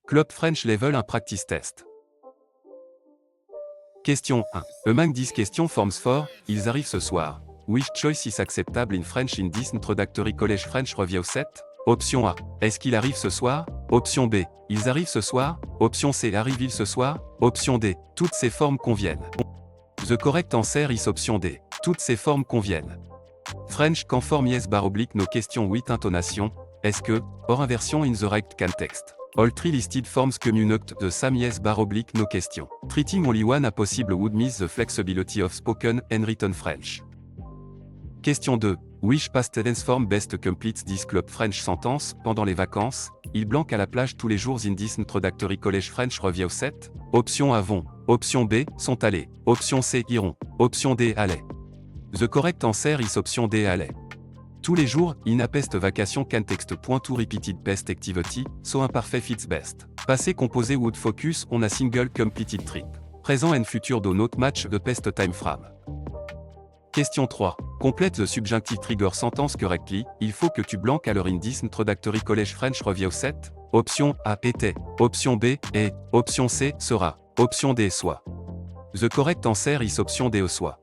Club French Level 1 Practice Test. Question 1. Among 10 questions forms 4, ils arrivent ce soir. Which choice is acceptable in French in this introductory college French review set? Option A. Est-ce qu'il arrive ce soir? Option B. Ils arrivent ce soir? Option C. Arrive-t-il ce soir? Option D. Toutes ces formes conviennent. The correct answer is option D. Toutes ces formes conviennent. French can form yes / no question with intonation. Est-ce que, or inversion in the right context. All three listed forms communicate the same yes / no question. Treating only one a possible would miss the flexibility of spoken and written French. Question 2. Which past tense form best completes this club French sentence? Pendant les vacances, ils blanquent à la plage tous les jours in this introductory college French review set? Option A vont. Option B, sont allés. Option C, iront. Option D, allaient. The correct answer is option D, allaient. Tous les jours, in a pest vacation context. To repeated past activity, so imparfait fits best. Passé composé would focus on a single completed trip. Présent and future do not match the past time frame. Question 3. Complete the subjunctive trigger sentence correctly. Il faut que tu blanques à l'heure in this introductory college French review set. Option A, était. Option B, est. Option C, sera. Option D, soit. The correct answer is option D, soit.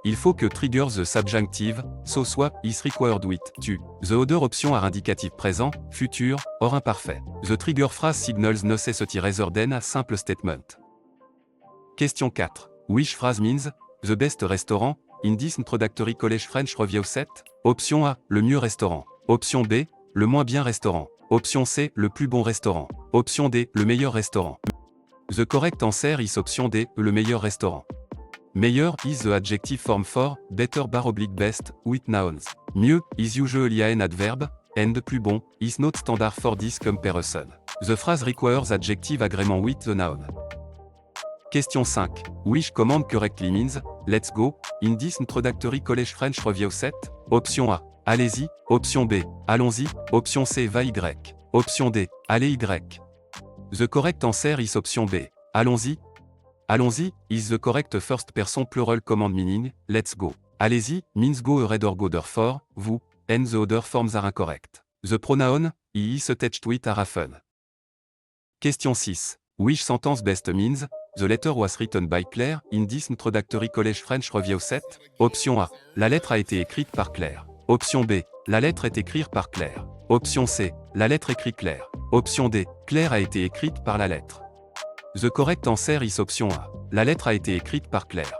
Il faut que trigger the subjunctive, so soit, is required with, tu. The other option are indicatif présent, futur, or imparfait. The trigger phrase signals necessity rather than a simple statement. Question 4. Which phrase means, the best restaurant, in this introductory college French review set? Option A, le mieux restaurant. Option B, le moins bien restaurant. Option C, le plus bon restaurant. Option D, le meilleur restaurant. The correct answer is option D, le meilleur restaurant. Meilleur is the adjective form for, better / best, with nouns. Mieux is usually an adverb, and plus bon is not standard for this comparison. The phrase requires adjective agreement with the noun. Question 5. Which command correctly means, let's go, in this introductory college French review set? Option A, allez-y. Option B, allons-y. Option C, va Y. Option D, allez Y. The correct answer is option B, allons-y. Allons-y is the correct first person plural command meaning, let's go. Allez-y means go ahead or go therefore, vous, and the other forms are incorrect. The pronoun, he is attached with are often. Question 6. Which sentence best means, the letter was written by Claire, in this introductory college French review set? Option A. La lettre a été écrite par Claire. Option B. La lettre est écrite par Claire. Option C. La lettre écrit Claire. Option D. Claire a été écrite par la lettre. The correct answer is option A. La lettre a été écrite par Claire.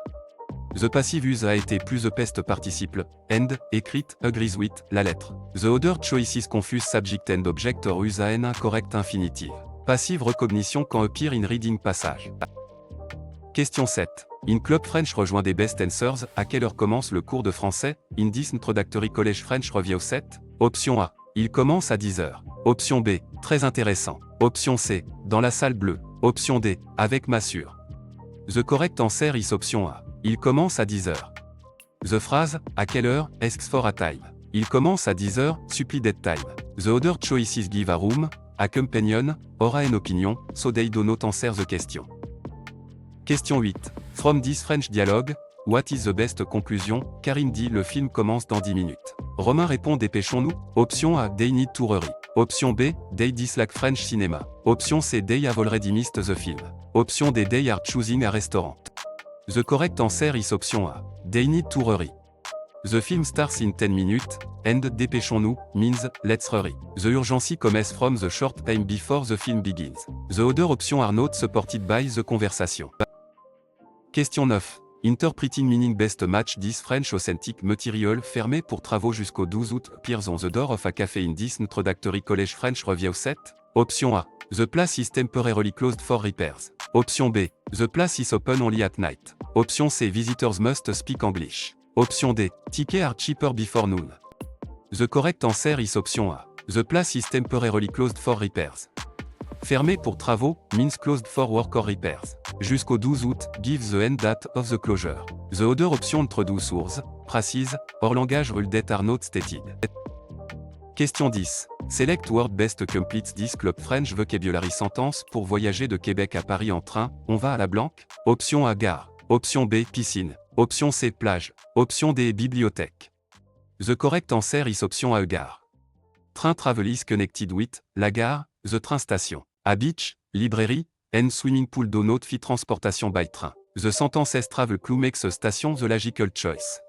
The passive use a été plus the past participle, and, écrite, agrees with, la lettre. The other choices confuse subject and object or use an incorrect infinitive. Passive recognition quand appear in reading passage. Question 7. In Club French rejoint des best answers. À quelle heure commence le cours de français? In this introductory college French review set? Option A. Il commence à 10h. Option B. Très intéressant. Option C. Dans la salle bleue. Option D. Avec Massure. The correct answer is option A. Il commence à 10h. The phrase, à quelle heure, asks for a time. Il commence à 10h, supplie that time. The other choices give a room, a companion, or an opinion, so they do not answer the question. Question 8. From this French dialogue, what is the best conclusion? Karim dit le film commence dans 10 minutes. Romain répond dépêchons-nous. Option A, they need to hurry. Option B, they dislike French cinema. Option C, they have already missed the film. Option D, they are choosing a restaurant. The correct answer is option A. They need to hurry. The film starts in 10 minutes, and dépêchons-nous means let's hurry. The urgency comes from the short time before the film begins. The other options are not supported by the conversation. Question 9. Interpreting meaning best match this French authentic material fermé pour travaux jusqu'au 12 août appears on the door of a cafe in this introductory college French review set? Option A. The place is temporarily closed for repairs. Option B. The place is open only at night. Option C. Visitors must speak English. Option D. Tickets are cheaper before noon. The correct answer is option A. The place is temporarily closed for repairs. Fermé pour travaux means closed for work or repairs. Jusqu'au 12 août gives the end date of the closure. The other option introduce source, précise, or langage rule that are not stated. Question 10. Select word best completes this Club French vocabulary sentence pour voyager de Québec à Paris en train. On va à la Blanque? Option A, gare. Option B, piscine. Option C, plage. Option D, bibliothèque. The correct answer is option A, gare. Train travel is connected with, la gare, the train station. A beach, librairie, and swimming pool do not fit transportation by train. The sentence is travel clue makes a station the logical choice.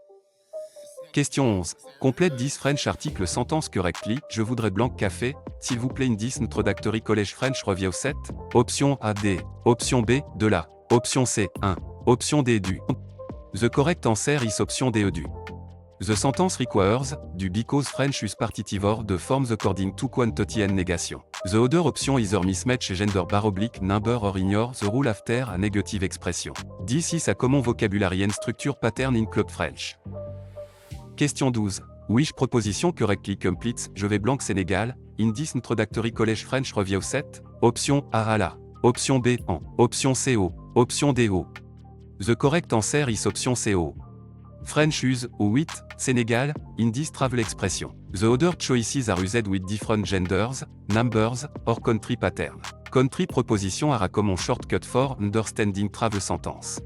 Question 11. Complète 10 French article sentence correctly. Je voudrais blanc café, s'il vous plaît. Indice introductory college French review 7. Option A D. Option B, de la. Option C, 1. Option D, du. The correct answer is option D, du. The sentence requires, du because French is partitive de forms according to quantity and negation. The other option is either mismatch gender bar number or ignore the rule after a negative expression. This is a common vocabulary and structure pattern in Club French. Question 12. Which proposition correctly completes Je vais blanc Sénégal, in this introductory college French review 7. Option A à la. Option B en. Option C au. Option D au. The correct answer is option C au. French use, ou with, Sénégal, in this travel expression. The other choices are used with different genders, numbers, or country pattern. Country proposition are a common shortcut for understanding travel sentence.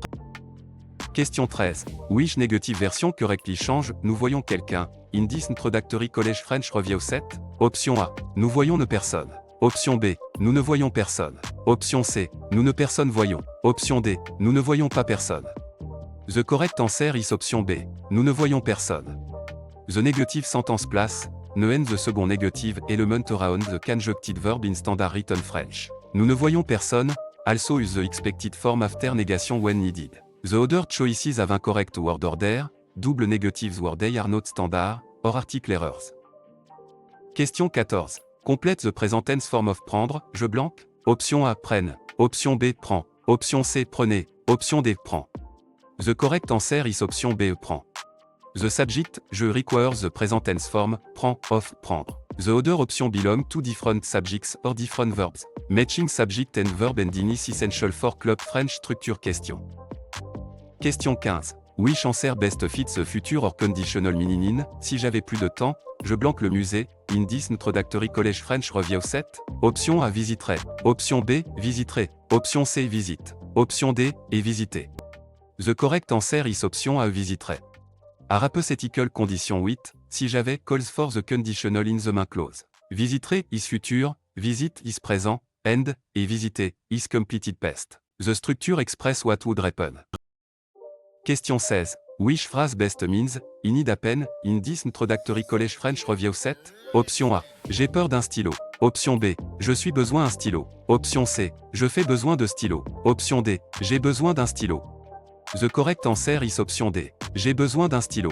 Question 13. Which negative version correctly change Nous voyons quelqu'un, in this introductory college French review 7. Option A. Nous voyons ne personne. Option B. Nous ne voyons personne. Option C. Nous ne personne voyons. Option D. Nous ne voyons pas personne. The correct answer is option B. Nous ne voyons personne. The negative sentence place, ne and the second negative element around the conjuncted verb in standard written French. Nous ne voyons personne, also use the expected form after negation when needed. The other choices have incorrect word order, double negatives word they are not standard, or article errors. Question 14. Complète the present tense form of prendre, je blanc. Option A, prenne. Option B, prend. Option C, prenez. Option D, prend. The correct answer is option B, prend. The subject, je requires the present tense form, prend, of, prendre. The other option belong to different subjects or different verbs. Matching subject and verb ending is essential for Club French structure question. Question 15. Which answer best fits the future or conditional meaning? Si j'avais plus de temps, je blanc le musée, in this introductory college French review 7. Option A, visiterai. Option B, visiterai. Option C, visite. Option D, et visiter. The correct answer is option A, visiterai. A hypothetical condition 8, si j'avais calls for the conditional in the main clause. Visiterai is future, visit is présent, and, et visiter, is completed past. The structure express what would happen. Question 16. Which phrase best means, in need a pen, in this introductory college French review 7? Option A. J'ai peur d'un stylo. Option B. Je suis besoin d'un stylo. Option C. Je fais besoin de stylo. Option D. J'ai besoin d'un stylo. The correct answer is option D. J'ai besoin d'un stylo.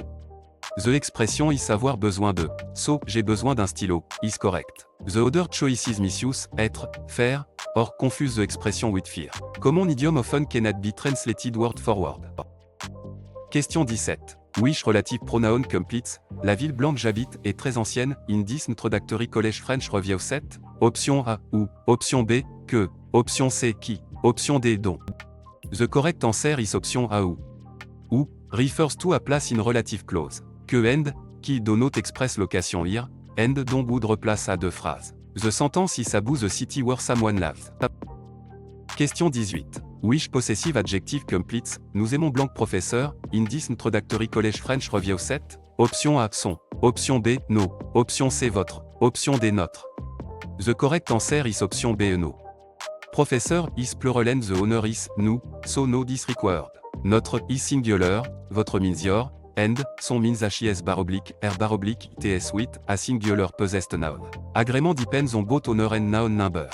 The expression is avoir besoin de. So, j'ai besoin d'un stylo, is correct. The other choices misuse, être, faire, or confuse the expression with fear. Common idiom often cannot be translated word for word. Question 17. Which relative pronoun completes, la ville blanche j'habite est très ancienne, in this introductory college French review 7. Option A, ou. Option B, que. Option C, qui. Option D, dont. The correct answer is option A, ou. Ou, refers to a place in relative clause. Que and, qui do not express location here, and dont would replace à deux phrases. The sentence is about the city where someone lives. Question 18. Which possessive adjective completes, nous aimons blanc professeur, in this introductory college French review 7. Option A, son. Option B, no. Option C, votre. Option D, notre. The correct answer is option B, no. Professeur is plural and the honor is, nous, so no this required. Notre is singular, votre means your, and, son means HIS /R TS with, a singular possessed noun. Agrément depends on both honor and noun number.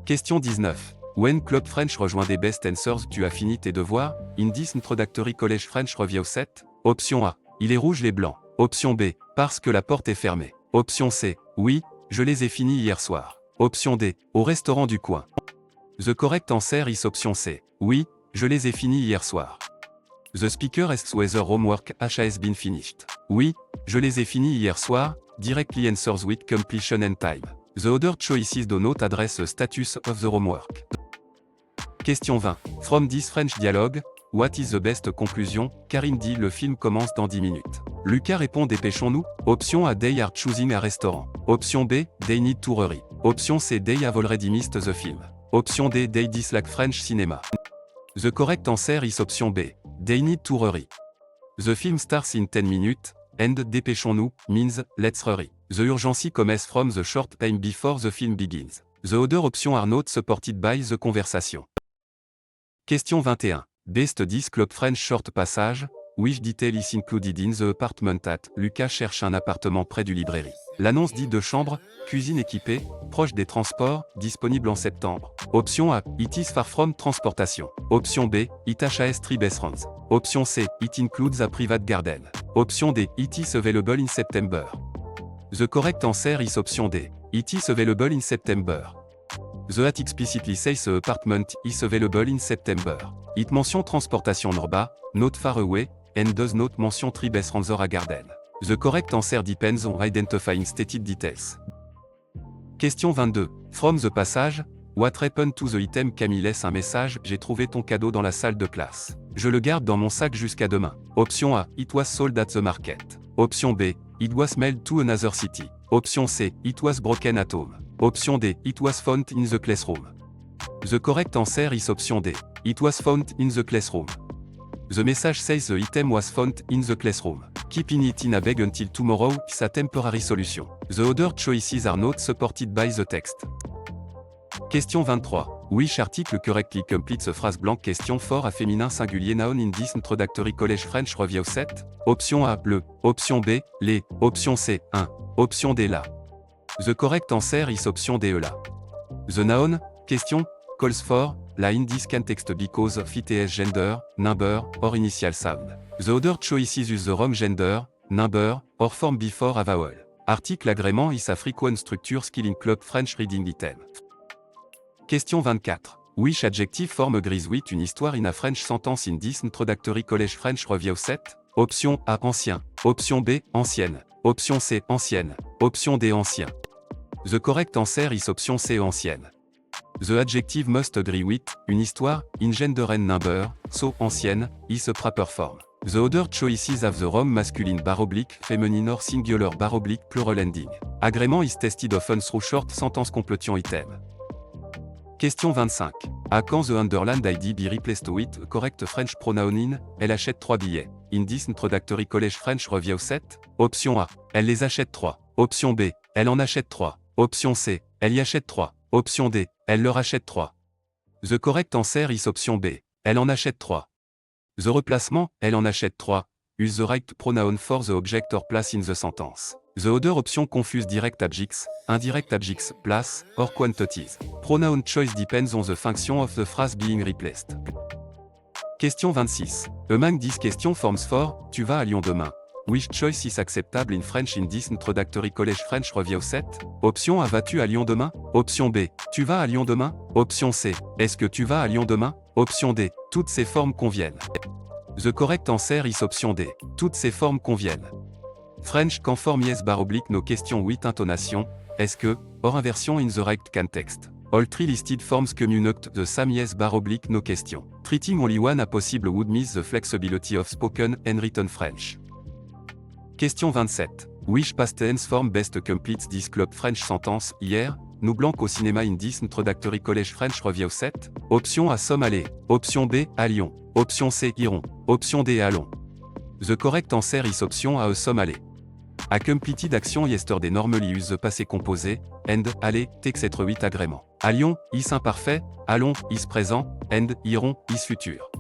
Question 19. When Club French rejoint des best answers tu as fini tes devoirs, in this introductory college French review 7. Option A. Il est rouge les blancs. Option B. Parce que la porte est fermée. Option C. Oui, je les ai finis hier soir. Option D. Au restaurant du coin. The correct answer is option C. Oui, je les ai finis hier soir. The speaker asks whether homework has been finished. Oui, je les ai finis hier soir, directly answers with completion and time. The other choices do not address the status of the homework. Question 20. From this French dialogue, what is the best conclusion? Karine dit le film commence dans 10 minutes. Lucas répond dépêchons-nous. Option A, they are choosing a restaurant. Option B, they need to hurry. Option C, they have already missed the film. Option D, they dislike French cinema. The correct answer is option B, they need to hurry. The film starts in 10 minutes, and dépêchons-nous means let's hurry. The urgency comes from the short time before the film begins. The other option are not supported by the conversation. Question 21. Best 10 Club French Short Passage. Which detail is included in the apartment at Lucas cherche un appartement près du librairie. L'annonce dit 2 chambres, cuisine équipée, proche des transports, disponible en septembre. Option A. It is far from transportation. Option B. It has 3 bedrooms. Option C. It includes a private garden. Option D. It is available in September. The correct answer is option D. It is available in September. The at explicitly says the apartment is available in September. It mention transportation norba, not far away, and does not mention 3 bedrooms or a garden. The correct answer depends on identifying stated details. Question 22. From the passage, what happened to the item? Camille laisse un message, j'ai trouvé ton cadeau dans la salle de classe. Je le garde dans mon sac jusqu'à demain. Option A. It was sold at the market. Option B. It was mailed to another city. Option C. It was broken at home. Option D. It was found in the classroom. The correct answer is option D. It was found in the classroom. The message says the item was found in the classroom. Keeping it in a bag until tomorrow is a temporary solution. The other choices are not supported by the text. Question 23. Which article correctly completes a phrase blank? Question for a féminin singulier noun in this introductory college French review set. Option A, le. Option B, les. Option C, un. Option D, la. The correct answer is option D, la. The noun, question, calls for, la in this context because of its gender, number, or initial sound. The other choices use the wrong gender, number, or form before a vowel. Article agrément is a frequent structure skill in club French reading item. Question 24. Which adjective form agrees with une histoire in a French sentence in this introductory college French review set? Option A, ancien. Option B, ancienne. Option C, ancienne. Option D, ancien. The correct answer is option C, ancienne. The adjective must agree with, une histoire, in gender and number, so ancienne, is a proper form. The other choices have the wrong masculine / feminine or singular / plural ending. Agrément is tested often through short sentence completion item. Question 25. À quand the underlined ID be replaced with a correct French pronoun in, elle achète 3 billets. In this introductory college French review set? Option A. Elle les achète 3. Option B. Elle en achète 3. Option C. Elle y achète 3. Option D. Elle leur achète 3. The correct answer is option B. Elle en achète 3. The replacement, elle en achète 3, use the right pronoun for the object or place in the sentence. The other option confuse direct objects, indirect objects, place, or quantities. Pronoun choice depends on the function of the phrase being replaced. Question 26. Among these question forms for, tu vas à Lyon demain. Which choice is acceptable in French in this introductory college French review set? Option A, vas-tu à Lyon demain? Option B, tu vas à Lyon demain? Option C, est-ce que tu vas à Lyon demain? Option D, toutes ces formes conviennent. The correct answer is option D, toutes ces formes conviennent. French can form yes / no question with intonation, est-ce que, or inversion in the right context. All 3 listed forms communicate the same yes / no question. Treating only one a possible would miss the flexibility of spoken and written French. Question 27. Which past tense form best completes this club French sentence? Hier, nous blanc au cinéma in this introductory college French review set? Option A, sommes allés. Option B, à Lyon. Option C, iront. Option D, allons. The correct answer is option A, sommes allés. A completed action yesterday normally use the passé composé, and, aller, takes être 8 agrément. À Lyon, is imparfait, allons, is présent, and, iront, is futur.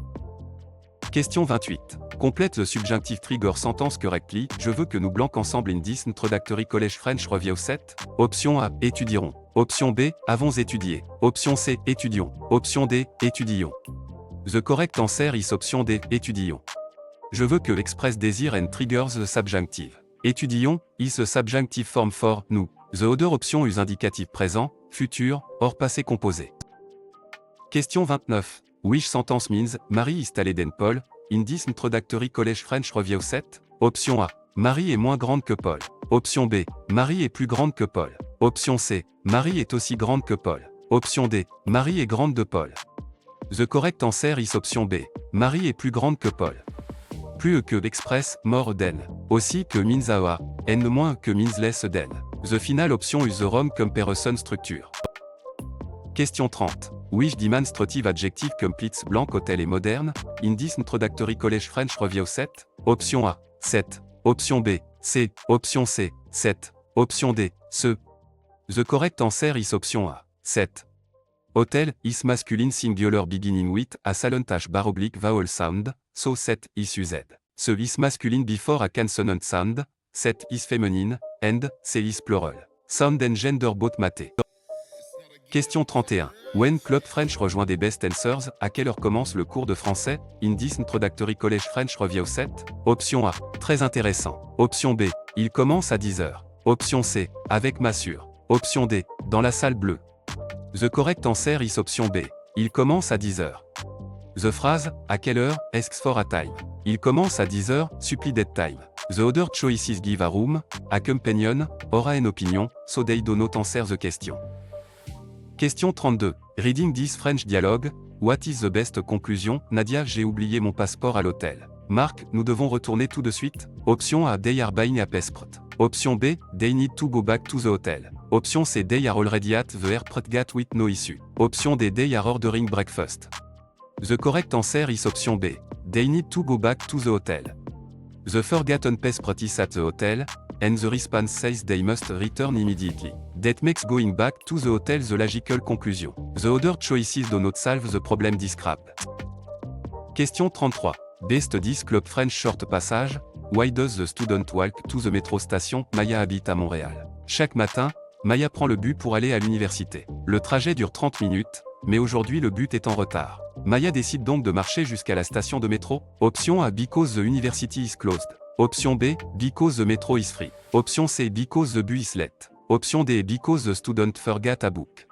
Question 28. Complète the subjunctive trigger sentence correctly. Je veux que nous blanc ensemble in this introductory college French review set. Option A, étudierons. Option B, avons étudié. Option C, étudions. Option D, étudions. The correct answer is option D, étudions. Je veux que express desire and triggers the subjunctive. Étudions, is a subjunctive form for, nous. The other option use indicatif présent, futur, or passé composé. Question 29. Which sentence means, Marie is taller than Paul, in this introductory college French review set? Option A. Marie est moins grande que Paul. Option B. Marie est plus grande que Paul. Option C. Marie est aussi grande que Paul. Option D. Marie est grande de Paul. The correct answer is option B. Marie est plus grande que Paul. Plus que express, more than. Aussi que means a, and moins que means less than. The final option is the wrong comparison structure. Question 30. Which demonstrative adjective completes blanc hôtel et moderne, in this introductory college French review set? Option A, 7. Option B, C. Option C, 7. Option D, ce. The correct answer is option A, 7. Hotel, is masculine singular beginning with a silent h bar oblique vowel sound, so 7 is used. Ce is masculine before a consonant sound, 7 is feminine, and, c'est is plural. Sound and gender both mate. Question 31. When Club French rejoint des Best Answers, à quelle heure commence le cours de français? In this introductory college French review set? Option A. Très intéressant. Option B. Il commence à 10h. Option C. Avec Massure. Option D. Dans la salle bleue. The correct answer is option B. Il commence à 10h. The phrase, à quelle heure, asks for a time. Il commence à 10h, supplie that time. The other choices give a room, a companion, or an opinion, so they do not answer the question. Question 32. Reading this French dialogue, what is the best conclusion? Nadia, j'ai oublié mon passeport à l'hôtel. Marc, nous devons retourner tout de suite? Option A, they are buying a passport. Option B, they need to go back to the hotel. Option C, they are already at the airport gate with no issue. Option D, they are ordering breakfast. The correct answer is option B. They need to go back to the hotel. The forgotten passport is at the hotel, and the response says they must return immediately. That makes going back to the hotel the logical conclusion. The other choices do not solve the problem described. Question 33. Best 10 Club French short passage. Why does the student walk to the metro station? Maya habite à Montréal. Chaque matin, Maya prend le bus pour aller à l'université. Le trajet dure 30 minutes, mais aujourd'hui le bus est en retard. Maya décide donc de marcher jusqu'à la station de métro. Option A, because the university is closed. Option B, because the metro is free. Option C, because the bus is late. Option D, because the student forgot a book.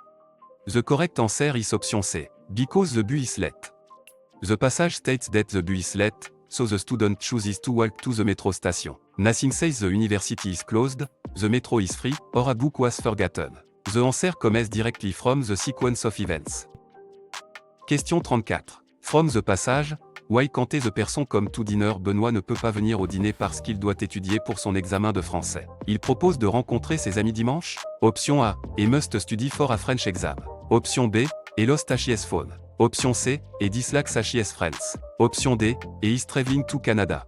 The correct answer is option C, because the bus is late. The passage states that the bus is late, so the student chooses to walk to the metro station. Nothing says the university is closed, the metro is free, or a book was forgotten. The answer comes directly from the sequence of events. Question 34. From the passage, why can't the person come to dinner? Benoît ne peut pas venir au dîner parce qu'il doit étudier pour son examen de français. Il propose de rencontrer ses amis dimanche? Option A, he must study for a French exam. Option B, he lost his phone. Option C, he dislikes his friends. Option D, he is traveling to Canada.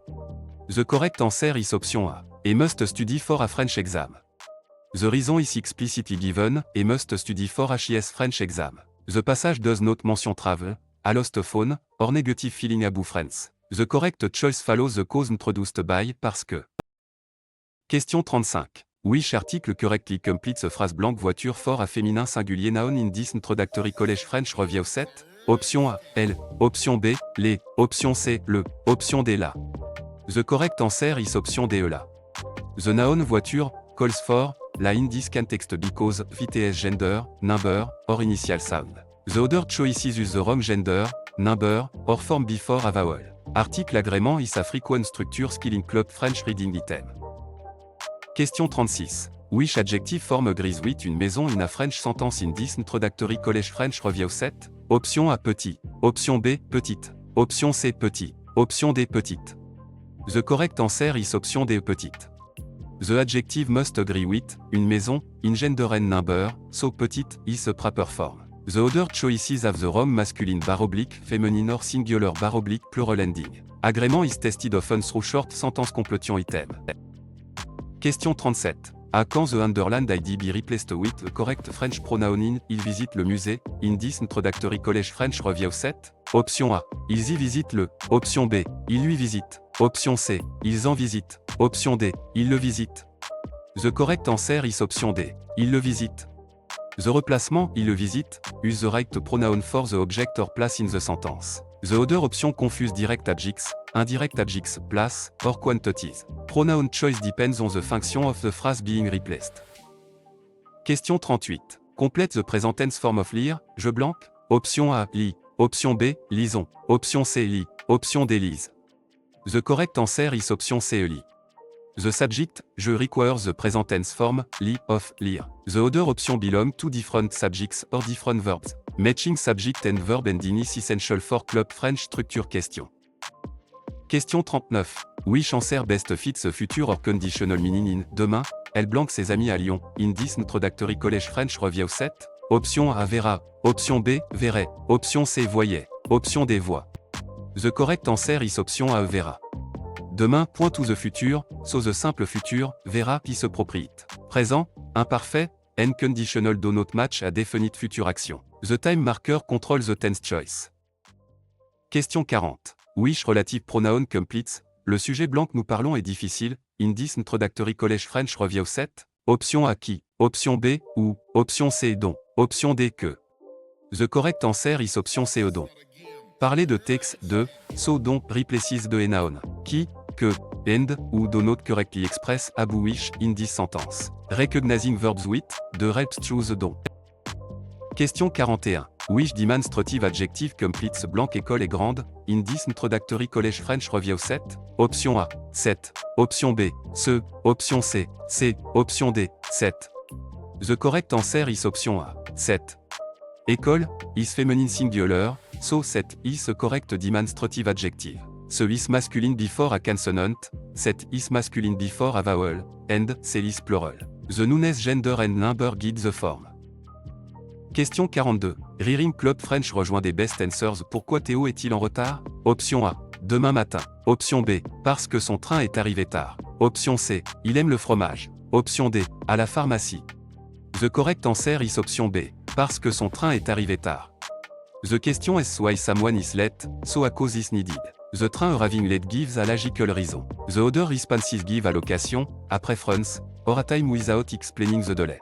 The correct answer is option A, he must study for a French exam. The reason is explicitly given, he must study for his French exam. The passage does not mention travel, a lost phone, or negative feeling about friends. The correct choice follows the cause introduced by, parce que. Question 35. Which article correctly completes a phrase blank voiture for a féminin singulier noun in this introductory college French review set? Option A, elle. Option B, les. Option C, le. Option D, la. The correct answer is option D, la. The noun voiture calls for la in this context because VTS gender, number, or initial sound. The other choices use the wrong gender, number, or form before a vowel. Article agrément is a frequent structure skill in club French reading item. Question 36. Which adjective form agrees with une maison in a French sentence in this introductory college French review set? Option A, petit. Option B, petite. Option C, petit. Option D, petite. The correct answer is option D, petite. The adjective must agree with une maison in gender and number, so petite is a proper form. The other choices have the wrong masculine bar oblique, feminine or singular bar oblique plural ending. Agreement is tested often through short sentence completion item. Question 37. À quand the underlined ID be replaced with the correct French pronoun in? Il visite le musée, in this introductory college French review set? Option A. Ils y visitent le. Option B. Ils lui visitent. Option C. Ils en visitent. Option D. Ils le visitent. The correct answer is option D. Ils le visitent. The replacement, il le visite, use the right pronoun for the object or place in the sentence. The other option confuse direct adjectives, indirect adjectives, place, or quantities. Pronoun choice depends on the function of the phrase being replaced. Question 38. Complete the present tense form of lire, je blanque. Option A, lis. Option B, lisons. Option C, lis. Option D, lise. The correct answer is option C, lis. The subject, je requires the present tense form, li, of, lire. The other option belong to different subjects or different verbs. Matching subject and verb ending is essential for club French structure question. Question 39. Which answer best fits the future or conditional meaning in demain, elle blanque ses amis à Lyon, in this introductory college French review set? Option A, verra. Option B, verrait. Option C, voyait. Option D, voit. The correct answer is option A, verra. Demain, point to the future, so the simple future, verra, qui se propriété. Présent, imparfait, Conditional do not match a definite future action. The time marker control the tense choice. Question 40. Which relative pronoun completes? Le sujet blanc que nous parlons est difficile. In this introductory college French review set. Option A qui. Option B ou. Option C dont. Option D que. The correct answer is option C dont. Parler de texte de, so dont, replaces de noun. Qui, que, and, ou do not correctly express abu wish in this sentence. Recognizing verbs with, de helps choose dont. Question 41. Which demonstrative adjective completes blanc école est grande, in this introductory college French review set? Option A, 7. Option B, ce. Option C, C. Option D, 7. The correct answer is option A, 7. École, is feminine singular, so 7 is a correct demonstrative adjective. So is masculine before a consonant, 7 is masculine before a vowel, and C is plural. The nouns gender and number guide the form. Question 42. Rearing Club French rejoint des best answers. Pourquoi Théo est-il en retard? Option A. Demain matin. Option B. Parce que son train est arrivé tard. Option C. Il aime le fromage. Option D. À la pharmacie. The correct answer is option B. Parce que son train est arrivé tard. The question is why someone is late, so a cause is needed. The train arriving late gives a logical reason. The other responses give a location, a preference, or a time without explaining the delay.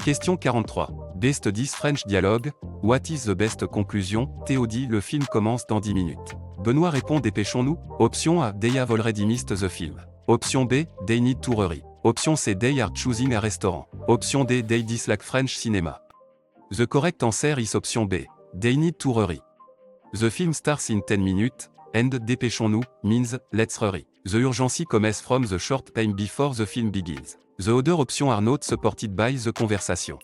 Question 43. Best 10 French dialogue. What is the best conclusion? Théo dit le film commence dans 10 minutes. Benoît répond dépêchons-nous. Option A. They have already missed the film. Option B. They need to hurry. Option C. They are choosing a restaurant. Option D. They dislike French cinema. The correct answer is option B. They need to hurry. The film starts in 10 minutes, and dépêchons-nous means let's hurry. The urgency comes from the short time before the film begins. The other options are not supported by the conversation.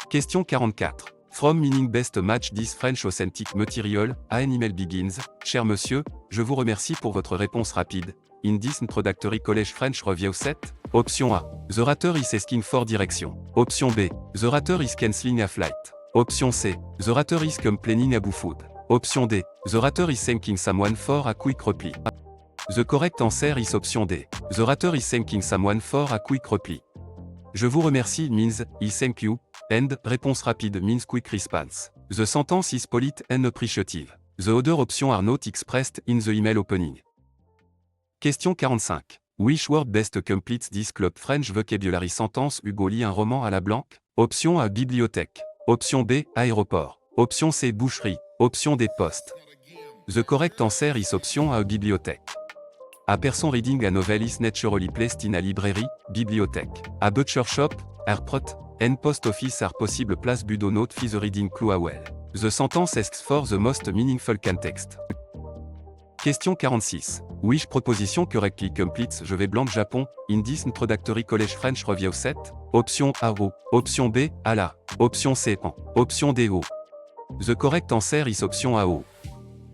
Question 44. From meaning best match this French authentic material, an email begins. Cher monsieur, je vous remercie pour votre réponse rapide. In this introductory college French review set. Option A. The orator is asking for direction. Option B. The orator is cancelling a flight. Option C. The orator is complaining about food. Option D. The orator is thanking someone for a quick reply. The correct answer is option D. The orator is thanking someone for a quick reply. Je vous remercie means I thank you, and réponse rapide means quick response. The sentence is polite and appreciative. The other options are not expressed in the email opening. Question 45. Which word best completes this club French vocabulary sentence? Hugo lit un roman à la blanque. Option A. Bibliothèque. Option B. Aéroport. Option C. Boucherie. Option D. Poste. The correct answer is option A. Bibliothèque. A person reading a novel is naturally placed in a library, bibliothèque. A butcher shop, airport, and post office are possible place but do not fit the reading clue well. The sentence asks for the most meaningful context. Question 46. Which proposition correctly completes je vais blanc Japon, in this introductory college French review set? Option A O. Option B, à la. Option C en. Option D O. The correct answer is option A O.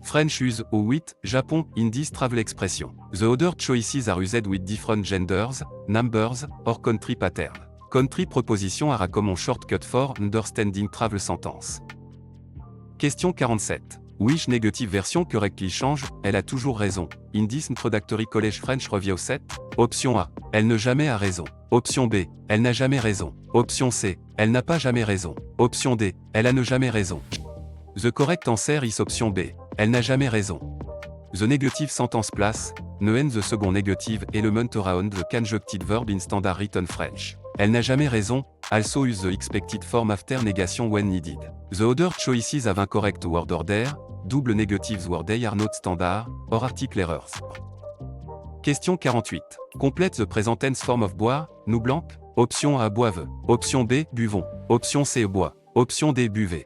French use o with Japon in this travel expression. The other choices are used with different genders, numbers, or country pattern. Country proposition are a common shortcut for understanding travel sentence. Question 47. Which negative version correctly change? Elle a toujours raison. In this introductory college French review set. Option A. Elle ne jamais a raison. Option B. Elle n'a jamais raison. Option C. Elle n'a pas jamais raison. Option D. Elle a ne jamais raison. The correct answer is option B. Elle n'a jamais raison. The negative sentence place, ne and the second negative element around the conjuncted verb in standard written French. Elle n'a jamais raison, also use the expected form after negation when needed. The other choices have incorrect word order, double negatives word they are not standard, or article errors. Question 48. Complete the present tense form of boire, nous blanc. Option A boive. Option B buvons. Option C bois. Option D buvez.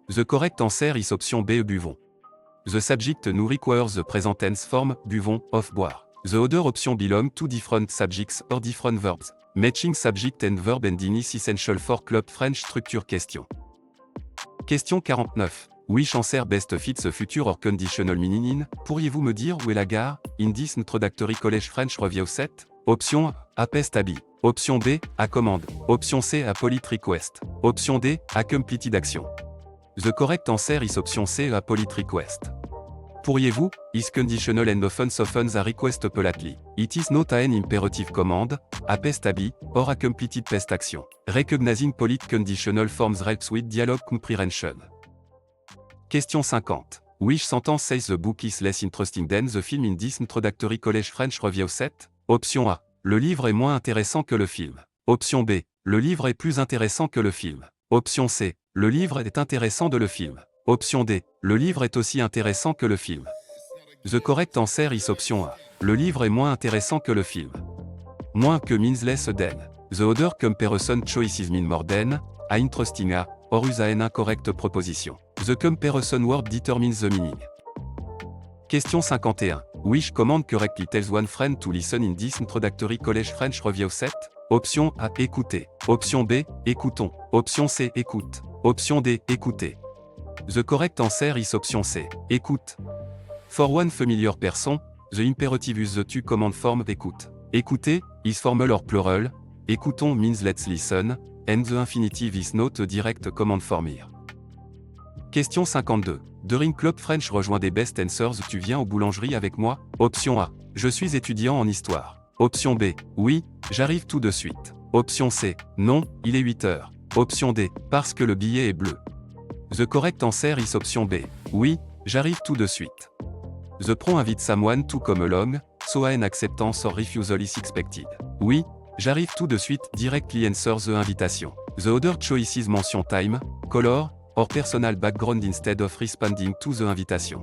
The correct answer is option B buvons. The subject now requires the present tense form, buvons, of boire. The other option belong to different subjects or different verbs. Matching subject and verb ending is essential for club French structure question. Question 49. Which answer best fits the future or conditional meaning in? Pourriez-vous me dire où est la gare? In this introductory college French review set? Option A. Pest habit. Option B. À commande. Option C. A polite request. Option D. A completed action. The correct answer is option C. A polite request. Pourriez-vous, is conditional and often softens a request politely. It is not an imperative command, a pest abi, or a completed pest action. Recognizing polite conditional forms helps with dialogue comprehension. Question 50. Which sentence says the book is less interesting than the film in this introductory college French review set? Option A. Le livre est moins intéressant que le film. Option B. Le livre est plus intéressant que le film. Option C. Le livre est intéressant de le film. Option D. Le livre est aussi intéressant que le film. The correct answer is option A. Le livre est moins intéressant que le film. Moins que means less than. The other comparison choices mean more than, a interesting a, or use an incorrect proposition. The comparison word determines the meaning. Question 51. Which command correctly tells one friend to listen in this introductory college French review set? Option A. Écouter. Option B. Écoutons. Option C. Écoute. Option D. Écouter. The correct answer is option C. Écoute. For one familiar person, the imperative use the to command form écoute. Écouter is formal or plural. Écoutons means let's listen, and the infinitive is not a direct command form here. Question 52. During Club French rejoint des best answers. Tu viens aux boulangeries avec moi? Option A. Je suis étudiant en histoire. Option B. Oui, j'arrive tout de suite. Option C. Non, il est 8 heures. Option D. Parce que le billet est bleu. The correct answer is option B. Oui, j'arrive tout de suite. The pro invite someone to come along, so an acceptance or refusal is expected. Oui, j'arrive tout de suite directly answer the invitation. The other choices mention time, color, or personal background instead of responding to the invitation.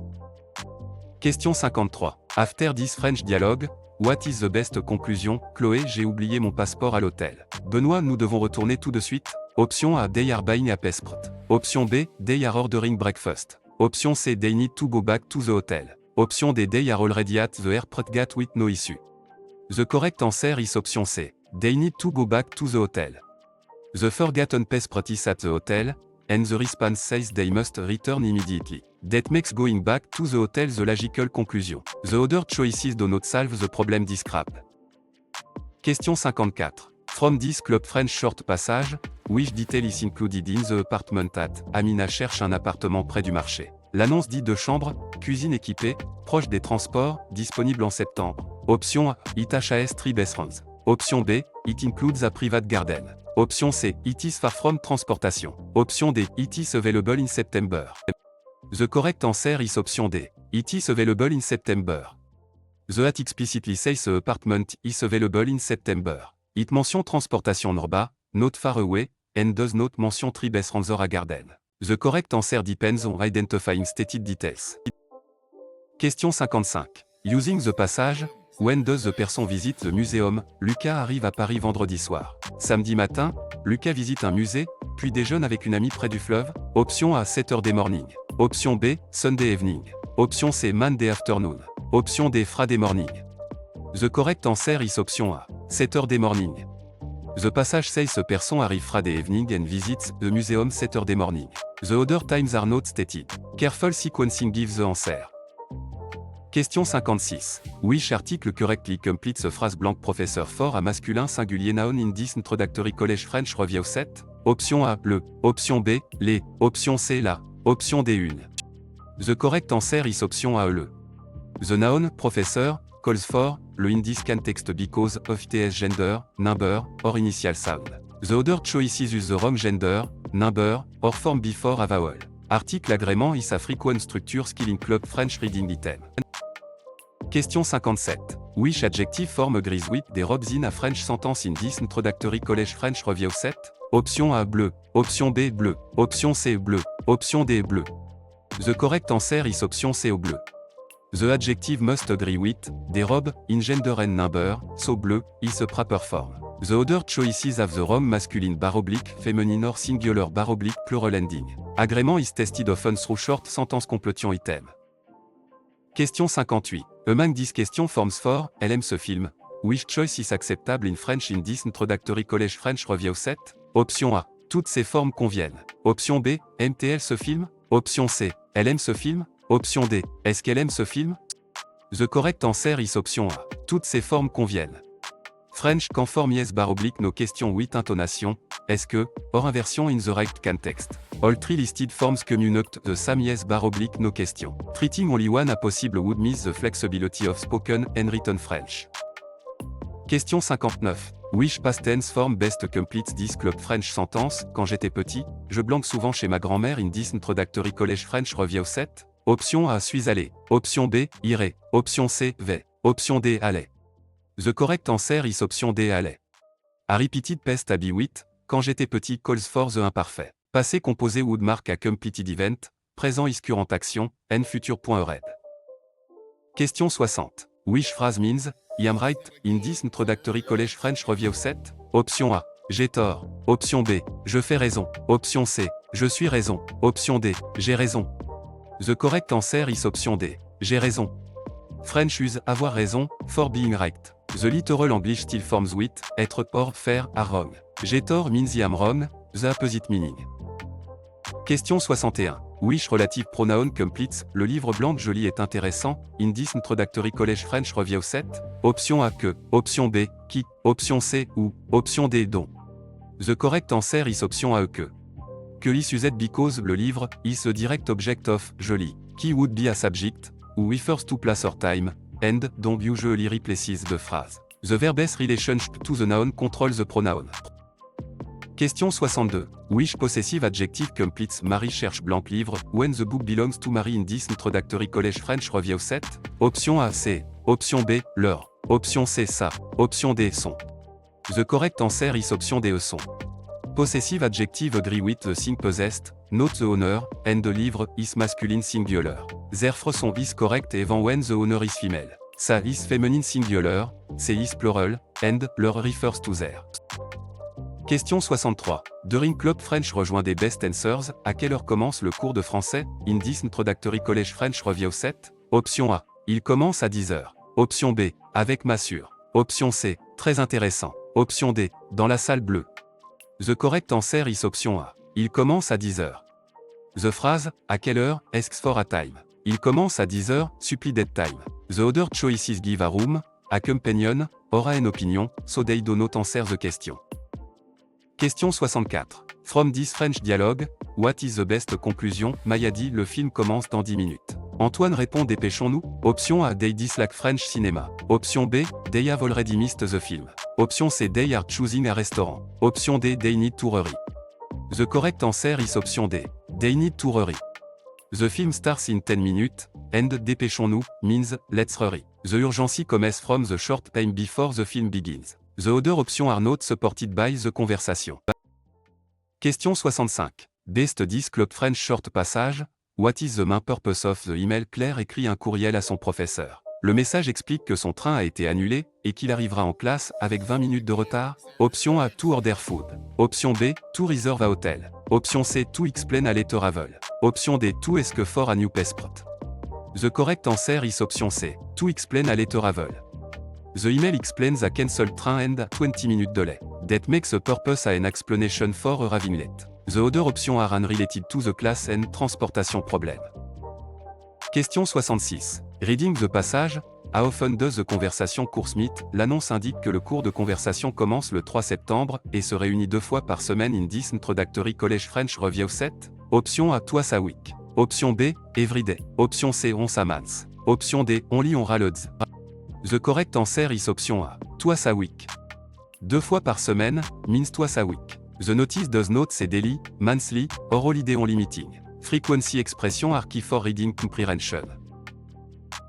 Question 53. After this French dialogue, what is the best conclusion? Chloé, j'ai oublié mon passeport à l'hôtel. Benoît, nous devons retourner tout de suite. Option A. They are buying a passport. Option B. They are ordering breakfast. Option C. They need to go back to the hotel. Option D. They are already at the airport gate with no issue. The correct answer is option C. They need to go back to the hotel. The forgotten passport is at the hotel, and the response says they must return immediately. That makes going back to the hotel the logical conclusion. The other choices do not solve the problem described. Question 54. From this Club French short passage, which detail is included in the apartment at? Amina cherche un appartement près du marché. L'annonce dit 2 chambres, cuisine équipée, proche des transports, disponible en septembre. Option A. It has 3 bedrooms. Option B. It includes a private garden. Option C. It is far from transportation. Option D. It is available in September. The correct answer is option D. It is available in September. The at explicitly says the apartment is available in September. It mention transportation norba, not far away, and does not mention 3 bedrooms or a garden. The correct answer depends on identifying stated details. Question 55. Using the passage, when does the person visit the museum? Lucas arrive à Paris vendredi soir. Samedi matin, Lucas visite un musée, puis déjeune avec une amie près du fleuve. Option A. 7h des morning. Option B. Sunday evening. Option C. Monday afternoon. Option D. Friday morning. The correct answer is option A. 7h des morning. The passage says a person arrive Friday evening and visits the museum 7h des morning. The other times are not stated. Careful sequencing gives the answer. Question 56. Which article correctly completes the phrase blank professeur fort à masculin singulier noun in this introductory college French review set? Option A. Le. Option B. Les. Option C. La. Option D. Une. The correct answer is option A. Le. The noun, professeur, calls for, le in this context because of its gender, number, or initial sound. The other choices use the wrong gender, number, or form before a vowel. Article agrément is a frequent structure skill in club French reading item. Question 57. Which adjective form agrees with des robes in a French sentence in this introductory college French review set? Option A. Bleu. Option B. Bleu. Option C. Bleu. Option D. Bleu. The correct answer is option C. Au bleu. The adjective must agree with, des robes, in gender and number, so bleu, is a proper form. The other choices have the wrong masculine / feminine or singular / plural ending. Agrément is tested often through short sentence completion item. Question 58. Among these question forms for, elle aime ce film. Which choice is acceptable in French in this introductory college French review set? Option A. Toutes ces formes conviennent. Option B. Aime-t-elle ce film? Option C. Elle aime ce film? Option D. Est-ce qu'elle aime ce film? The correct answer is option A. Toutes ces formes conviennent. French conform yes / no question with intonation. Est-ce que, or inversion in the right context. All three listed forms communicate the same yes / no question. Treating only one a possible would miss the flexibility of spoken and written French. Question 59. Which past tense form best completes this club French sentence? Quand j'étais petit, je blanque souvent chez ma grand-mère in this introductory college French review set. Option A, suis allé. Option B, irai. Option C, vais. Option D, allait. The correct answer is option D, allait. A repeated past a be with, quand j'étais petit calls for the imparfait. Passé composé would mark a completed event, présent is current action, and future.red. Question 60. Which phrase means, I am right, in this introductory college French review set? Option A, j'ai tort. Option B, je fais raison. Option C, je suis raison. Option D, j'ai raison. The correct answer is option D, j'ai raison. French use avoir raison, for being right. The literal English still forms with, être or faire are wrong. J'ai tort means I am wrong, the opposite meaning. Question 61. Which relative pronoun completes, le livre blanc de Jolie est intéressant, in this introductory college French review set? Option A que, option B, qui, option C ou, option D dont. The correct answer is option A que. Que is used because le livre is a direct object of Jolie, qui would be a subject, ou refers to place or time, and dont usually replaces the phrase. The verb's relationship to the noun controls the pronoun. Question 62. Which possessive adjective completes Marie cherche blanc livre, when the book belongs to Marie in this introductory college French review set? Option A, c'est. Option B, leur. Option C, ça. Option D, son. The correct answer is option D, son. Possessive adjective agree with the thing possessed, note the owner, and the livre is masculine singular. Therefore son is correct even when the owner is female. Ça is feminine singular, c'est is plural, and leur refers to their. Question 63. During Club French rejoint des best answers, à quelle heure commence le cours de français, in this introductory college French review set? Option A. Il commence à 10h. Option B. Avec Massure. Option C. Très intéressant. Option D. Dans la salle bleue. The correct answer is option A. Il commence à 10h. The phrase, à quelle heure, asks for a time. Il commence à 10h, supplie that time. The other choices give a room, a companion, or an opinion, so they do not answer the question. Question 64. From this French dialogue, what is the best conclusion? Maya dit, le film commence dans 10 minutes. Antoine répond, dépêchons-nous. Option A, they dislike French cinema. Option B, they have already missed the film. Option C, they are choosing a restaurant. Option D, they need to hurry. The correct answer is option D, they need to hurry. The film starts in 10 minutes, and dépêchons-nous means let's hurry. The urgency comes from the short time before the film begins. The other options are not supported by the conversation. Question 65. Best 10 Club French short passage. What is the main purpose of the email? Claire écrit un courriel à son professeur. Le message explique que son train a été annulé et qu'il arrivera en classe avec 20 minutes de retard. Option A, to order food. Option B, to reserve a hotel. Option C, to explain a letter travel. Option D, to ask for a new passport. The correct answer is option C, to explain a letter travel. The email explains a cancelled train and 20 minutes delay. That makes a purpose an explanation for arriving late. The other options are unrelated to the class and transportation problem. Question 66. Reading the passage. How often does the conversation course meet? L'annonce indique que le cours de conversation commence le 3 septembre et se réunit 2 fois par semaine in this introductory college French review set. Option A, twice a week. Option B, every day. Option C, once a month. Option D, only on holidays. The correct answer is option A, twice a week. 2 fois par semaine means twice a week. The notice does not say daily, monthly, or holiday only meeting. Frequency expression are key for reading comprehension.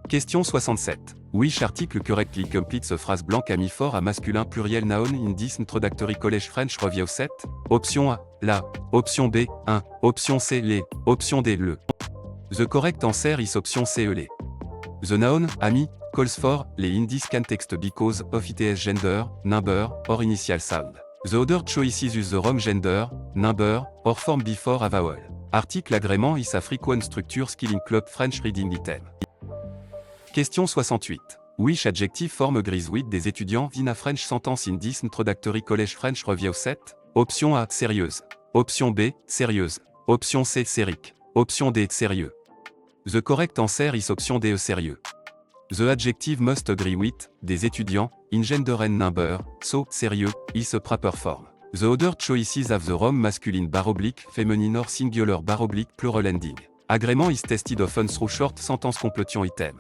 Question 67. Which article correctly completes a phrase blanc à mi-fort à masculin pluriel noun in this introductory college French review set? Option A, la. Option B, un. Option C, les. Option D, le. The correct answer is option C, les. The noun, ami, calls for, les in this context because of its gender, number, or initial sound. The other choices use the wrong gender, number, or form before a vowel. Article agrément is a frequent structure skill in club French reading item. Question 68. Which adjective form agrees with des étudiants in a French sentence in this introductory college French review set? Option A, sérieuse. Option B, sérieuse. Option C, sérique. Option D, sérieux. The correct answer is option D, sérieux. The adjective must agree with, des étudiants, in gender and number, so, sérieux, is a proper form. The other choices have the wrong masculine feminine or singular plural ending. Agreement is tested often through short sentence completion item.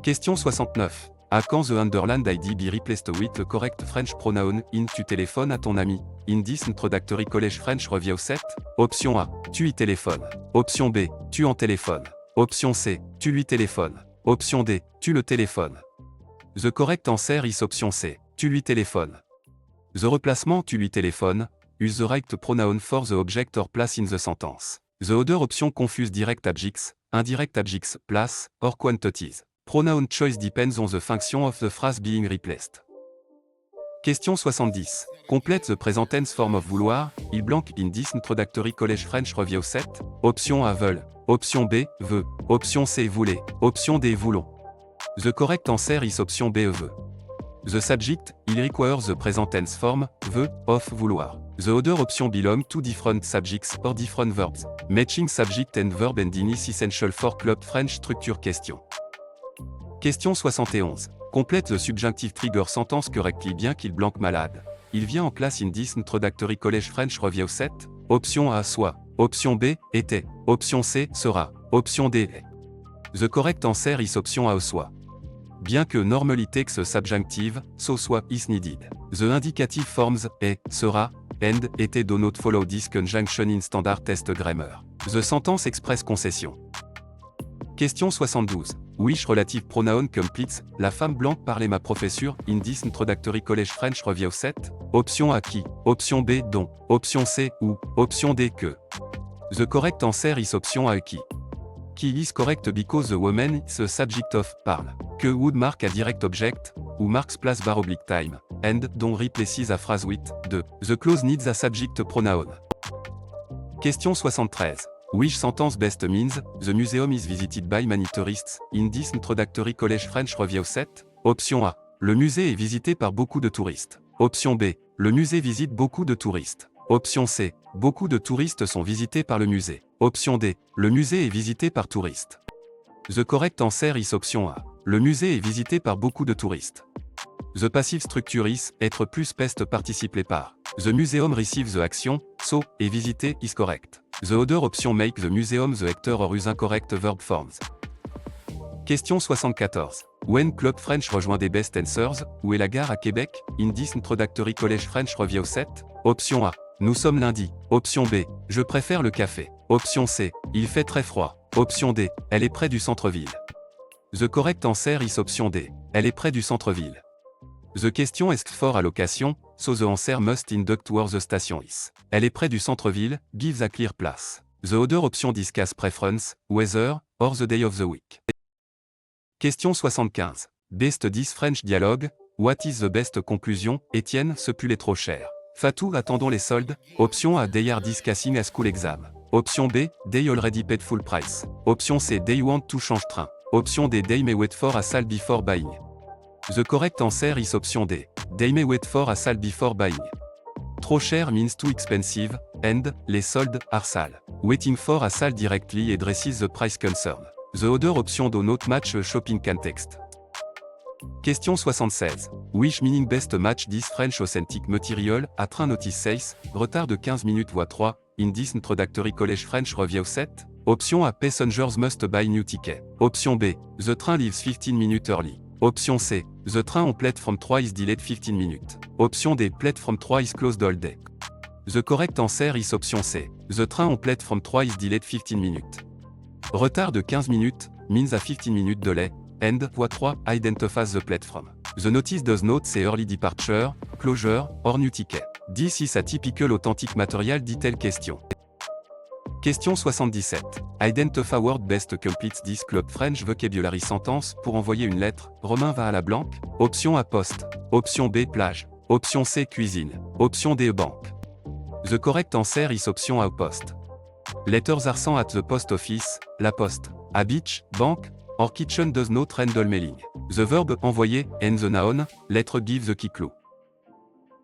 Question 69. À quand the underlined ID be replaced with the correct French pronoun in tu téléphones à ton ami? In this introductory college French review set? Option A. Tu y téléphones. Option B. Tu en téléphones. Option C. Tu lui téléphones. Option D. Tu le téléphones. The correct answer is option C. Tu lui téléphones. The replacement tu lui téléphones, use the right pronoun for the object or place in the sentence. The other option confuse direct objects, indirect objects, place, or quantities. Pronoun choice depends on the function of the phrase being replaced. Question 70. Complete the present tense form of vouloir, il blank in this introductory college French review set. Option A veulent. Option B veut. Option C voulait. Option D voulons. The correct answer is option B veut. The subject, il requires the present tense form, veut, of vouloir. The other option belong to different subjects or different verbs. Matching subject and verb ending is essential for club French structure question. Question 71. Complète the subjunctive trigger sentence correctly bien qu'il blank malade. Il vient en classe in this introductory college French review set. Option A soit. Option B était. Option C sera. Option D est. The correct answer is option A soit. Bien que normally takes subjunctive, so soit is needed. The indicative forms est, sera, and, était do not follow this conjunction in standard test grammar. The sentence express concession. Question 72. Which relative pronoun completes, la femme blanche parlait ma professure, in this introductory college French review set? Option A qui, option B dont, option C ou, option D que. The correct answer is option A qui. Qui is correct because the woman is the subject of parle. Que would mark a direct object, ou marks place bar oblique time, and dont replaces a phrase with, de. The clause needs a subject pronoun. Question 73. Which sentence best means, the museum is visited by many tourists, in this introductory college French review set? Option A. Le musée est visité par beaucoup de touristes. Option B. Le musée visite beaucoup de touristes. Option C. Beaucoup de touristes sont visités par le musée. Option D. Le musée est visité par touristes. The correct answer is option A. Le musée est visité par beaucoup de touristes. The passive structure is, être plus peste participe par. The museum receives the action, so, est visité is correct. The other option make the museum the actor or use incorrect verb forms. Question 74. When Club French rejoint des best answers, où est la gare à Québec? In this introductory college French review set? Option A. Nous sommes lundi. Option B. Je préfère le café. Option C. Il fait très froid. Option D. Elle est près du centre-ville. The correct answer is option D. Elle est près du centre-ville. The question est for allocation, so the answer must induct where the station is. Elle est près du centre-ville, gives a clear place. The other option discuss preference, weather, or the day of the week. Question 75. Best 10 French dialogue, what is the best conclusion? Étienne, ce pull est trop cher. Fatou, attendons les soldes. Option A, they are discussing a school exam. Option B, they already paid full price. Option C, they want to change train. Option D, they may wait for a sale before buying. The correct answer is option D. They may wait for a sale before buying. Trop cher means too expensive, and, les soldes, are sale. Waiting for a sale directly addresses the price concern. The other option do not match a shopping context. Question 76. Which meaning best match this French authentic material, à train notice 6, retard de 15 minutes voie 3, in this introductory college French review set? Option A, passengers must buy new ticket. Option B, the train leaves 15 minutes early. Option C, the train on platform 3 is delayed 15 minutes. Option D, platform 3 is closed all day. The correct answer is option C, the train on platform 3 is delayed 15 minutes. Retard de 15 minutes, means a 15 minutes delay, and, voie 3, identifies the platform. The notice does not say early departure, closure, or new ticket. This is a typical authentic material detail question. Question 77. Identify word best completes this Club French vocabulary sentence pour envoyer une lettre. Romain va à la banque. Option A poste. Option B plage. Option C cuisine. Option D banque. The correct answer is option A poste. Letters are sent at the post office, la poste. A beach, bank, or kitchen does not handle mailing. The verb envoyer and the noun, lettre give the key clue.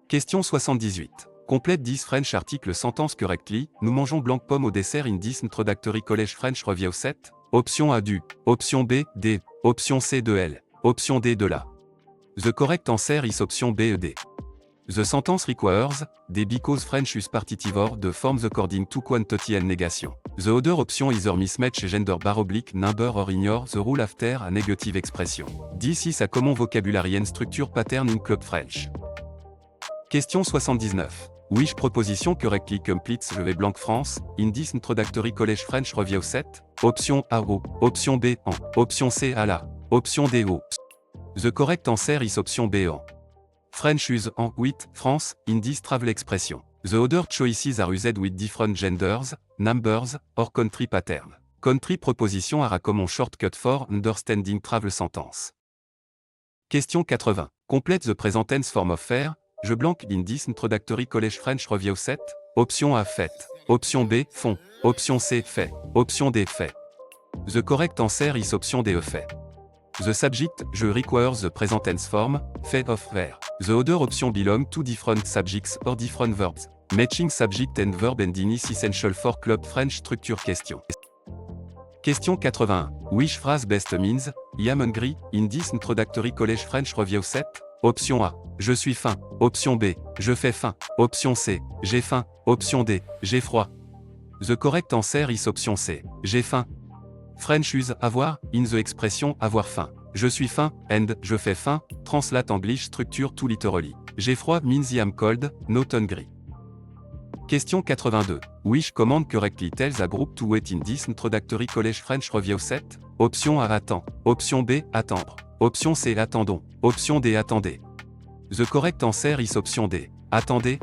Question 78. Complète this French article sentence correctly. Nous mangeons blanc pomme au dessert in this introductory college French review set. Option A du. Option B, D. Option C de L. Option D de la. The correct answer is option B et D. The sentence requires, the because French is partitive the forms according to quantity and negation. The other option either mismatch gender / number or ignore the rule after a negative expression. This is a common vocabulary and structure pattern in Club French. Question 79. Which proposition correctly completes the blank France, in this introductory college French review set? Option A O, option B en, option C à la, option D O. The correct answer is option B en. French use en with France in this travel expression. The other choices are used with different genders, numbers, or country pattern. Country proposition are a common shortcut for understanding travel sentence. Question 80. Complete the present tense form of faire. Je blank in this introductory college French review set. Option A fait. Option B font. Option C fait. Option D fait. The correct answer is option D fait. The subject, je requires the present tense form, fait of where. The other option belong to different subjects or different verbs. Matching subject and verb ending is essential for Club French structure question. Question 81. Which phrase best means, I am hungry, in this introductory college French review set? Option A, je suis faim. Option B, je fais faim. Option C, j'ai faim. Option D, j'ai froid. The correct answer is option C, j'ai faim. French use avoir, in the expression avoir faim. Je suis faim, and je fais faim, translate English structure to literally. J'ai froid means I am cold, not hungry. Question 82. Which command correctly tells a group to wait in this introductory college French review set? Option A attend. Option B attendre. Option C attendons. Option D attendez. The correct answer is option D. Attendez.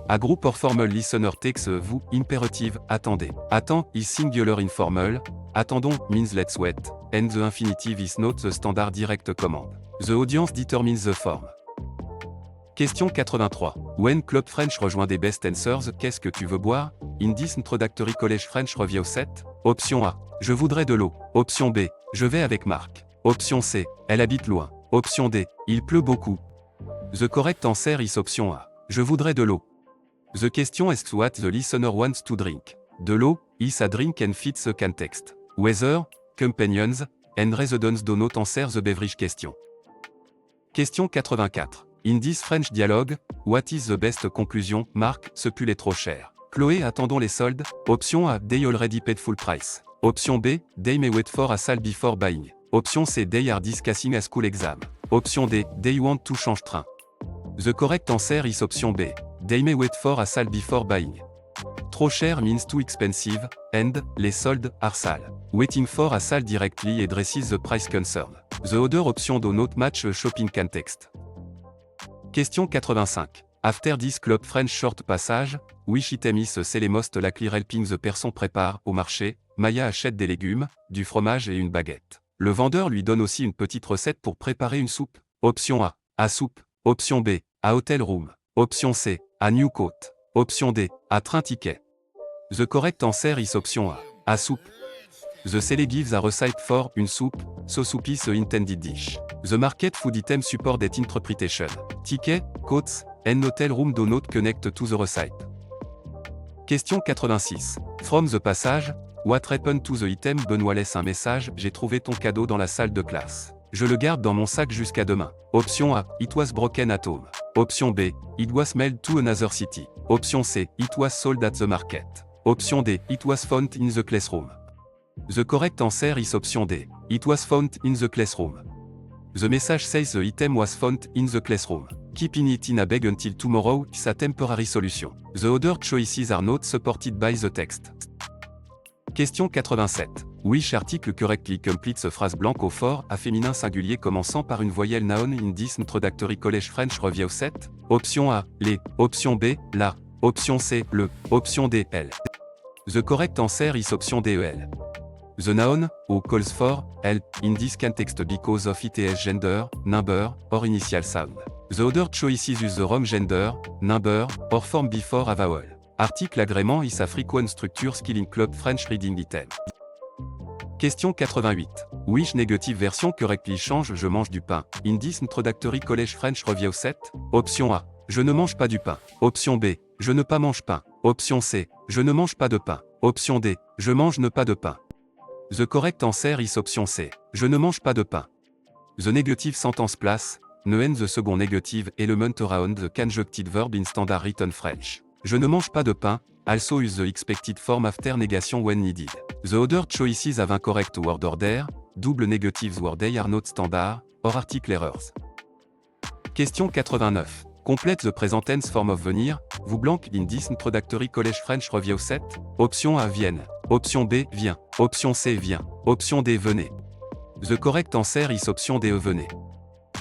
A group or formal listener takes a vous imperative attendez. Attend is singular informal. Attendons means let's wait, and the infinitive is not the standard direct command. The audience determines the form. Question 83. When Club French rejoint des best answers, qu'est-ce que tu veux boire? In this introductory college French review set? Option A. Je voudrais de l'eau. Option B. Je vais avec Marc. Option C. Elle habite loin. Option D. Il pleut beaucoup. The correct answer is option A. Je voudrais de l'eau. The question asks what the listener wants to drink. De l'eau is a drink and fits the context. Weather, companions, and residents do not answer the beverage question. Question 84. In this French dialogue, what is the best conclusion? Marc, ce pull est trop cher. Chloé, attendons les soldes. Option A, they already paid full price. Option B, they may wait for a sale before buying. Option C, they are discussing a school exam. Option D, they want to change train. The correct answer is option B. They may wait for a sale before buying. Trop cher means too expensive, and les soldes are sale. Waiting for a sale directly addresses the price concern. The other option do not match a shopping context. Question 85. After this Club French short passage, which item is the most likely helping the person prépare au marché? Maya achète des légumes, du fromage et une baguette. Le vendeur lui donne aussi une petite recette pour préparer une soupe. Option A, à soupe. Option B, à hotel room. Option C, à new coat. Option D, à train ticket. The correct answer is option A, à soupe. The seller gives a recipe for une soupe, so soup is the intended dish. The market food item support that interpretation. Ticket, coats, and hotel room do not connect to the recipe. Question 86. From the passage, what happened to the item? Benoît laisse un message, j'ai trouvé ton cadeau dans la salle de classe. Je le garde dans mon sac jusqu'à demain. Option A, it was broken at home. Option B, it was mailed to another city. Option C, it was sold at the market. Option D, it was found in the classroom. The correct answer is option D, it was found in the classroom. The message says the item was found in the classroom. Keeping it in a bag until tomorrow is a temporary solution. The other choices are not supported by the text. Question 87. Which article correctly completes a phrase blank au fort à féminin singulier commençant par une voyelle noun in this introductory college French review set? Option A, les. Option B, la. Option C, le. Option D, elle. The correct answer is option D, elle. The noun, ou calls for, help, in this context because of its gender, number, or initial sound. The other choices use the wrong gender, number, or form before a vowel. Article agrément is a frequent structure skill in Club French reading item. Question 88. Which negative version correctly change je mange du pain? In this introductory college French review set? Option A. Je ne mange pas du pain. Option B. Je ne pas mange pain. Option C. Je ne mange pas de pain. Option D. Je mange ne pas de pain. The correct answer is option C. Je ne mange pas de pain. The negative sentence place, Neuen the second negative element around the conjuncted verb in standard written French. Je ne mange pas de pain, also use the expected form after negation when needed. The other choices have incorrect word order, double negatives word they are not standard, or article errors. Question 89. Complete the present tense form of venir, vous blank in this introductory college French review set. Option A vienne. Option B vient. Option C vient. Option D venez. The correct answer is option D venez.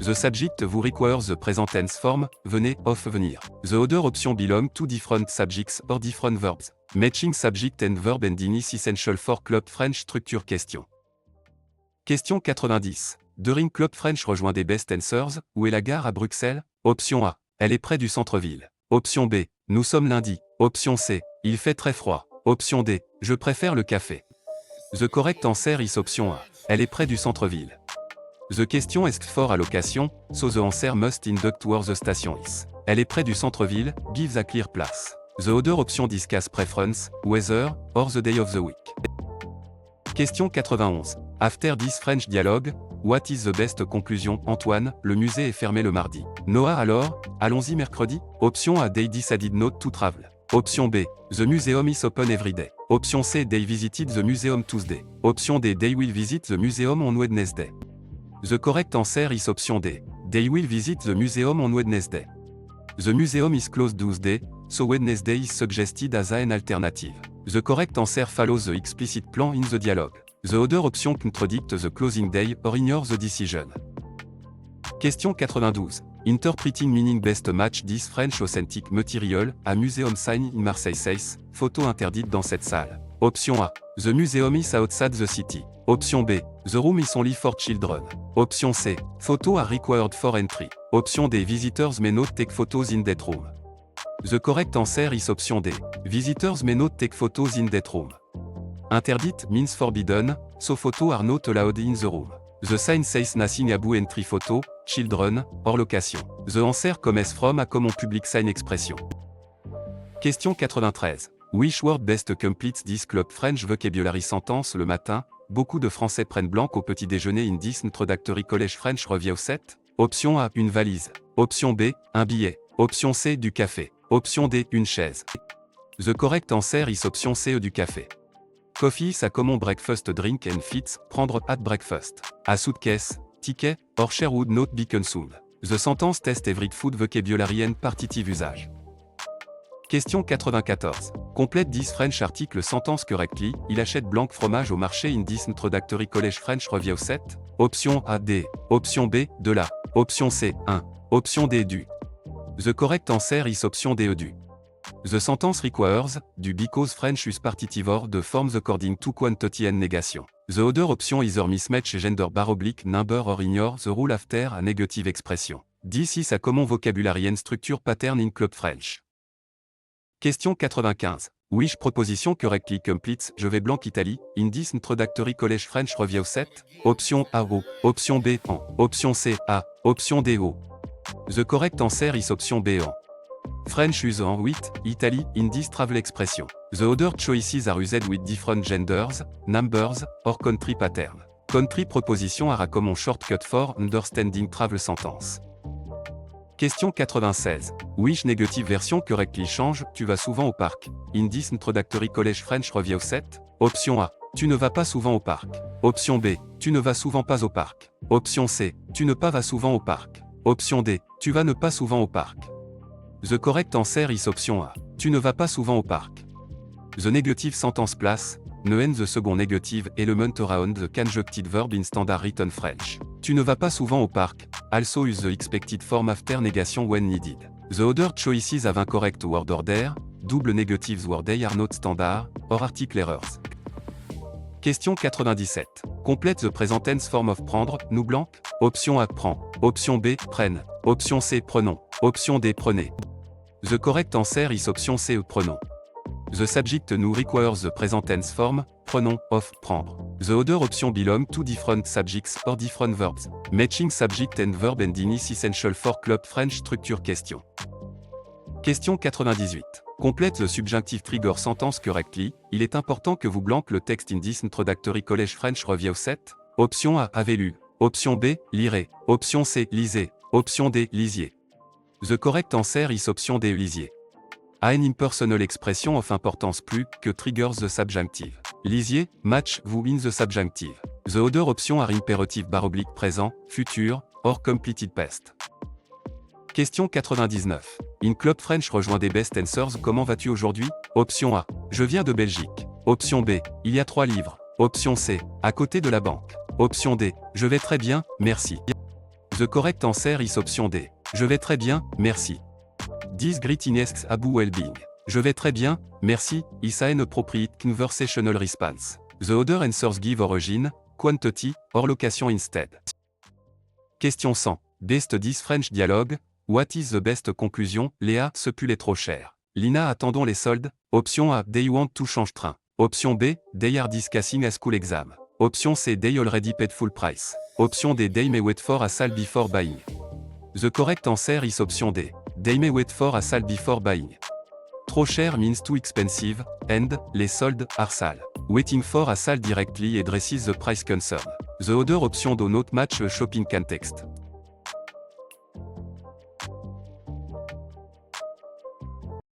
The subject vous requires the present tense form, venez, of venir. The other option belong to different subjects or different verbs. Matching subject and verb and is essential for Club French structure question. Question 90. During Club French rejoint des best answers, où est la gare à Bruxelles? Option A. Elle est près du centre-ville. Option B. Nous sommes lundi. Option C. Il fait très froid. Option D. Je préfère le café. The correct answer is option A. Elle est près du centre-ville. The question asked for allocation, so the answer must induct towards the station is. Elle est près du centre-ville, gives a clear place. The other option discuss preference, weather, or the day of the week. Question 91. After this French dialogue, what is the best conclusion? Antoine, le musée est fermé le mardi. Noah alors, allons-y mercredi? Option A. They decided not to travel. Option B. The museum is open every day. Option C. They visited the museum Tuesday. Option D. They will visit the museum on Wednesday. The correct answer is option D. They will visit the museum on Wednesday. The museum is closed Tuesday, so Wednesday is suggested as an alternative. The correct answer follows the explicit plan in the dialogue. The other option contradict the closing day or ignore the decision. Question 92. Interpreting meaning best match this French authentic material, a museum sign in Marseille says, photo interdite dans cette salle. Option A. The museum is outside the city. Option B. The room is only for children. Option C. Photos are required for entry. Option D. Visitors may not take photos in that room. The correct answer is option D. Visitors may not take photos in that room. Interdite means forbidden, so photos are not allowed in the room. The sign says nothing about entry photo, children, or location. The answer comes from a common public sign expression. Question 93. Which word best completes this Club French vocabulary sentence? Le matin, beaucoup de Français prennent blanc au petit déjeuner in this introductory college French review set. Option A. Une valise. Option B. Un billet. Option C. Du café. Option D. Une chaise. The correct answer is option C. Du café. Coffee is a common breakfast drink and fits, prendre at breakfast. A suitcase, ticket, or share would not be consumed. The sentence test every food vocabulary and partitive usage. Question 94. Complète this French article sentence correctly. Il achète blanc fromage au marché in this introductory college French review set. Option A. D. Option B. De la. Option C. 1. Option D. Du. The correct answer is option D. Du. The sentence requires, du because French use partitive or the forms according to quantity and negation. The other option either mismatch gender bar oblique number or ignore the rule after a negative expression. This is a common vocabulary and structure pattern in Club French. Question 95. Which proposition correctly completes je vais blanc Italie, in this introductory college French review set? Option A. O. Option B. En. Option C. A. Option D. O. The correct answer is option B. En. French use en 8, Italy, in this travel expression. The other choices are used with different genders, numbers, or country pattern. Country proposition are a common shortcut for understanding travel sentence. Question 96. Which negative version correctly change, tu vas souvent au parc, in this introductory college French review set? Option A. Tu ne vas pas souvent au parc. Option B. Tu ne vas souvent pas au parc. Option C. Tu ne pas vas souvent au parc. Option D. Tu vas ne pas souvent au parc. The correct answer is option A. Tu ne vas pas souvent au parc. The negative sentence place, neuen the second negative element around the conjuncted verb in standard written French. Tu ne vas pas souvent au parc, also use the expected form after negation when needed. The other choices have incorrect word order, double negatives word they are not standard, or article errors. Question 97. Complète the present tense form of prendre, nous blanc. Option A. Prend. Option B. Prenne. Option C. Prenons. Option D. Prenez. The correct answer is option C. Prenons. The subject nous requires the present tense form, prenons, of, prendre. The other option belong to different subjects or different verbs. Matching subject and verb and is essential for Club French structure question. Question 98. Complète the subjunctive trigger sentence correctly. Il est important que vous blanc le texte in this introductory college French review set. Option A. Avez lu. Option B. Lirez. Option C. Lisez. Option D. Lisier. The correct answer is option D. Lisier. An impersonal expression of importance plus que triggers the subjunctive. Lisier, match, vous in the subjunctive. The other option are imperative / présent, futur, or completed past. Question 99. In Club French rejoint des best answers. Comment vas-tu aujourd'hui? Option A. Je viens de Belgique. Option B. Il y a 3 livres. Option C. À côté de la banque. Option D. Je vais très bien, merci. The correct answer is option D. Je vais très bien, merci. This greetings about well-being. Je vais très bien, merci, is an appropriate conversational response. The other answers give origin, quantity, or location instead. Question 100. Best 10 French dialogue. What is the best conclusion? Léa, ce pull est trop cher. Lina, attendons les soldes. Option A. They want to change train. Option B. They are discussing a school exam. Option C. They already paid full price. Option D. They may wait for a sale before buying. The correct answer is option D. They may wait for a sale before buying. Trop cher means too expensive, and, les soldes, are sale. Waiting for a sale directly addresses the price concern. The other option do not match a shopping context.